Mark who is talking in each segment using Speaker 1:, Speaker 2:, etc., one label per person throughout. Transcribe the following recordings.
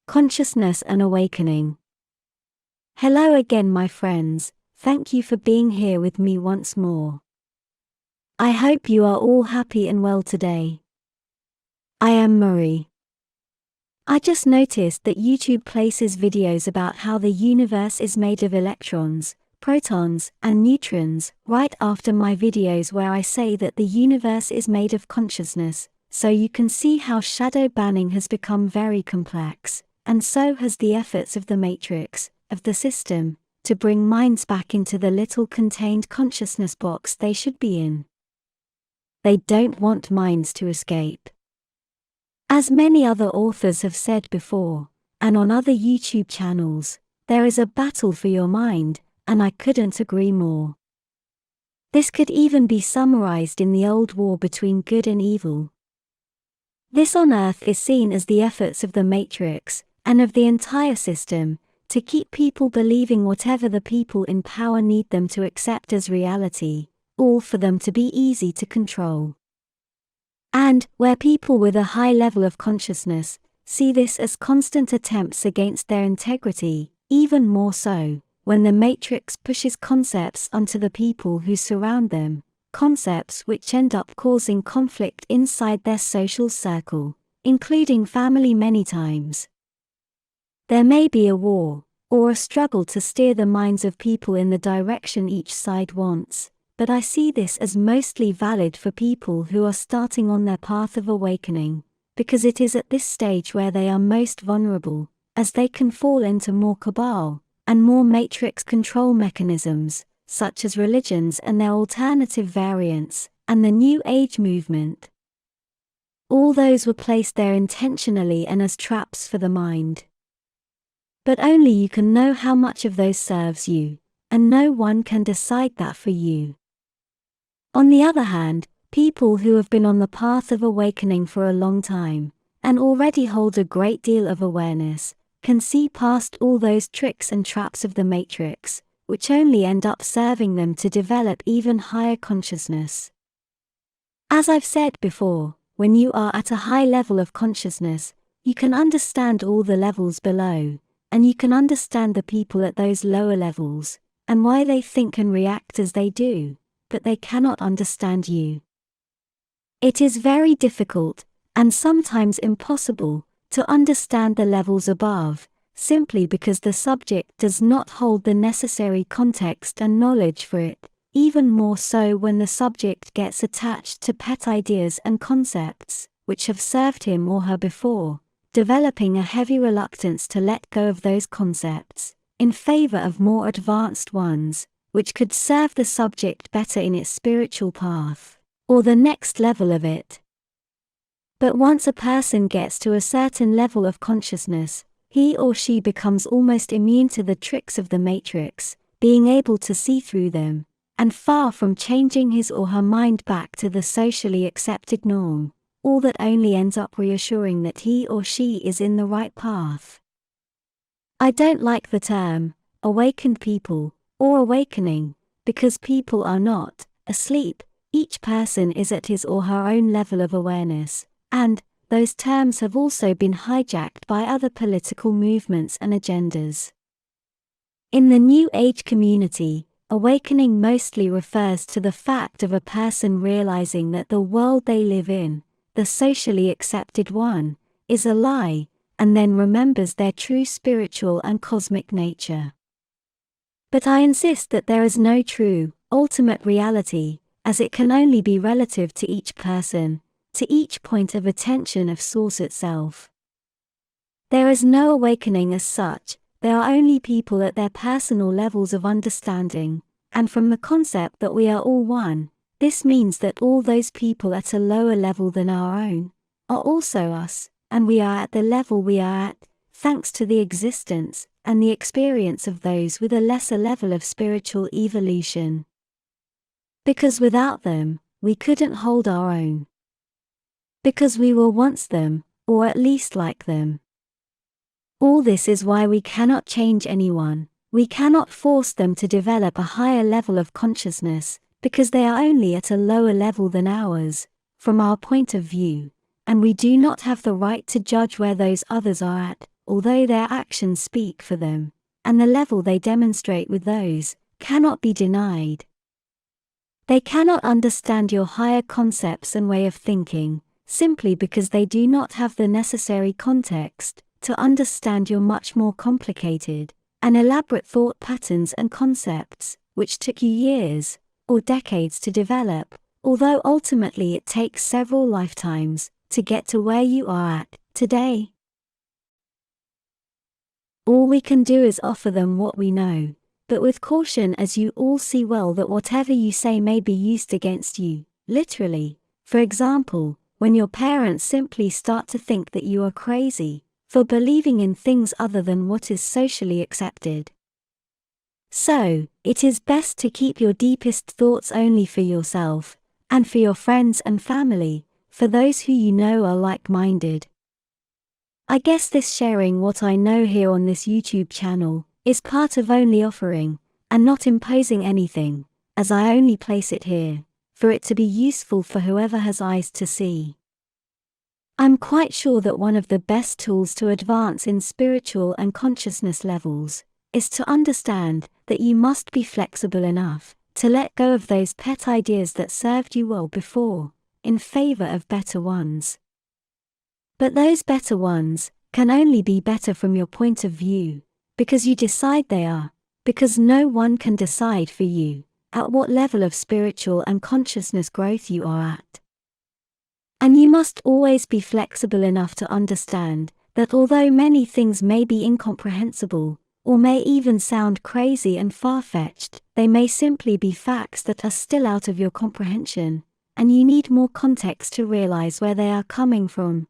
Speaker 1: Consciousness and Awakening. Hello again, my friends. Thank you for being here with me once more. I hope you are all happy and well today. I am Mari. I just noticed that YouTube places videos about how the universe is made of electrons, protons, and neutrons right after my videos where I say that the universe is made of consciousness, so you can see how shadow banning has become very complex, and so has the efforts of the matrix, of the system, to bring minds back into the little contained consciousness box they should be in. They don't want minds to escape. As many other authors have said before, and on other YouTube channels, there is a battle for your mind, and I couldn't agree more. This could even be summarized in the old war between good and evil. This on Earth is seen as the efforts of the Matrix, and of the entire system, to keep people believing whatever the people in power need them to accept as reality, all for them to be easy to control. And, where people with a high level of consciousness see this as constant attempts against their integrity, even more so, when the Matrix pushes concepts onto the people who surround them, concepts which end up causing conflict inside their social circle, including family many times. There may be a war, or a struggle to steer the minds of people in the direction each side wants, but I see this as mostly valid for people who are starting on their path of awakening, because it is at this stage where they are most vulnerable, as they can fall into more cabal, and more matrix control mechanisms, such as religions and their alternative variants, and the New Age movement. All those were placed there intentionally and as traps for the mind. But only you can know how much of those serves you, and no one can decide that for you. On the other hand, people who have been on the path of awakening for a long time, and already hold a great deal of awareness, can see past all those tricks and traps of the Matrix, which only end up serving them to develop even higher consciousness. As I've said before, when you are at a high level of consciousness, you can understand all the levels below, and you can understand the people at those lower levels, and why they think and react as they do, but they cannot understand you. It is very difficult, and sometimes impossible, to understand the levels above, simply because the subject does not hold the necessary context and knowledge for it, even more so when the subject gets attached to pet ideas and concepts, which have served him or her before, developing a heavy reluctance to let go of those concepts, in favor of more advanced ones, which could serve the subject better in its spiritual path, or the next level of it. But once a person gets to a certain level of consciousness, he or she becomes almost immune to the tricks of the Matrix, being able to see through them, and far from changing his or her mind back to the socially accepted norm, all that only ends up reassuring that he or she is in the right path. I don't like the term, awakened people, or awakening, because people are not asleep, each person is at his or her own level of awareness, and those terms have also been hijacked by other political movements and agendas. In the New Age community, awakening mostly refers to the fact of a person realizing that the world they live in, the socially accepted one, is a lie, and then remembers their true spiritual and cosmic nature. But I insist that there is no true, ultimate reality, as it can only be relative to each person, to each point of attention of Source itself. There is no awakening as such, there are only people at their personal levels of understanding, and from the concept that we are all one, this means that all those people at a lower level than our own, are also us, and we are at the level we are at, thanks to the existence and the experience of those with a lesser level of spiritual evolution. Because without them, we couldn't hold our own. Because we were once them, or at least like them. All this is why we cannot change anyone, we cannot force them to develop a higher level of consciousness, because they are only at a lower level than ours, from our point of view, and we do not have the right to judge where those others are at, although their actions speak for them, and the level they demonstrate with those, cannot be denied. They cannot understand your higher concepts and way of thinking, simply because they do not have the necessary context to understand your much more complicated and elaborate thought patterns and concepts, which took you years or decades to develop, although ultimately it takes several lifetimes to get to where you are at today. All we can do is offer them what we know, but with caution, as you all see well that whatever you say may be used against you, literally. For example, when your parents simply start to think that you are crazy for believing in things other than what is socially accepted. So, it is best to keep your deepest thoughts only for yourself, and for your friends and family, for those who you know are like-minded. I guess this sharing what I know here on this YouTube channel is part of only offering, and not imposing anything, as I only place it here, for it to be useful for whoever has eyes to see. I'm quite sure that one of the best tools to advance in spiritual and consciousness levels is to understand that you must be flexible enough to let go of those pet ideas that served you well before, in favor of better ones. But those better ones can only be better from your point of view, because you decide they are, because no one can decide for you at what level of spiritual and consciousness growth you are at. And you must always be flexible enough to understand that although many things may be incomprehensible, or may even sound crazy and far-fetched, they may simply be facts that are still out of your comprehension, and you need more context to realize where they are coming from.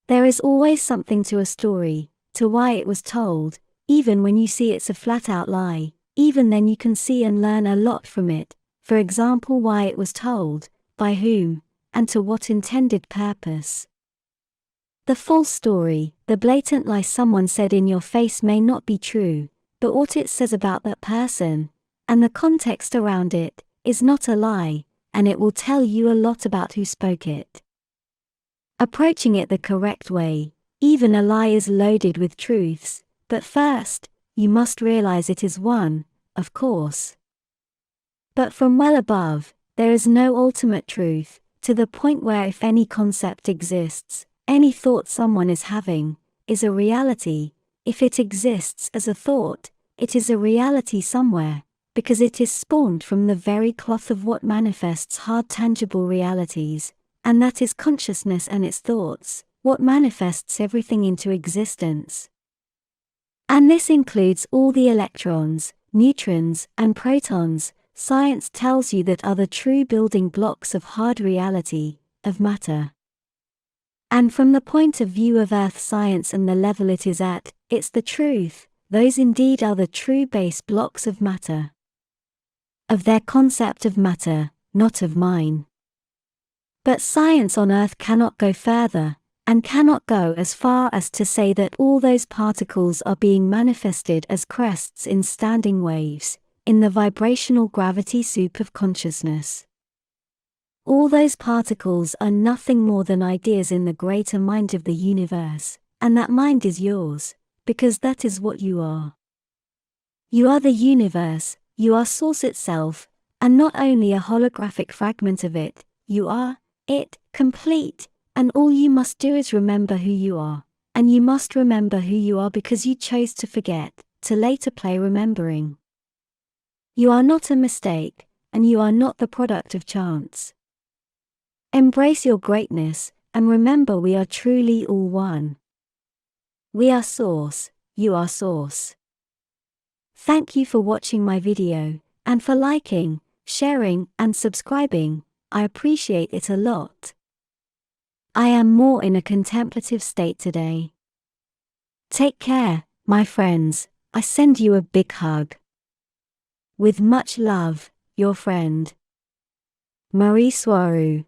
Speaker 1: There is always something to a story, to why it was told, even when you see it's a flat-out lie, even then you can see and learn a lot from it, for example why it was told, by whom, and to what intended purpose. The false story, the blatant lie someone said in your face may not be true, but what it says about that person, and the context around it, is not a lie, and it will tell you a lot about who spoke it. Approaching it the correct way, even a lie is loaded with truths, but first, you must realize it is one, of course. But from well above, there is no ultimate truth, to the point where if any concept exists, any thought someone is having, is a reality. If it exists as a thought, it is a reality somewhere, because it is spawned from the very cloth of what manifests hard tangible realities, and that is consciousness and its thoughts, what manifests everything into existence. And this includes all the electrons, neutrons, and protons. Science tells you that are the true building blocks of hard reality, of matter. And from the point of view of earth science and the level it is at, it's the truth, those indeed are the true base blocks of matter. Of their concept of matter, not of mine. But science on earth cannot go further, and cannot go as far as to say that all those particles are being manifested as crests in standing waves, in the vibrational gravity soup of consciousness. All those particles are nothing more than ideas in the greater mind of the universe, and that mind is yours, because that is what you are. You are the universe, you are Source itself, and not only a holographic fragment of it, you are it, complete, and all you must do is remember who you are, and you must remember who you are because you chose to forget, to later play remembering. You are not a mistake, and you are not the product of chance. Embrace your greatness, and remember we are truly all one. We are Source, you are Source. Thank you for watching my video, and for liking, sharing, and subscribing. I appreciate it a lot. I am more in a contemplative state today. Take care, my friends. I send you a big hug. With much love, your friend, Mari Swaruu.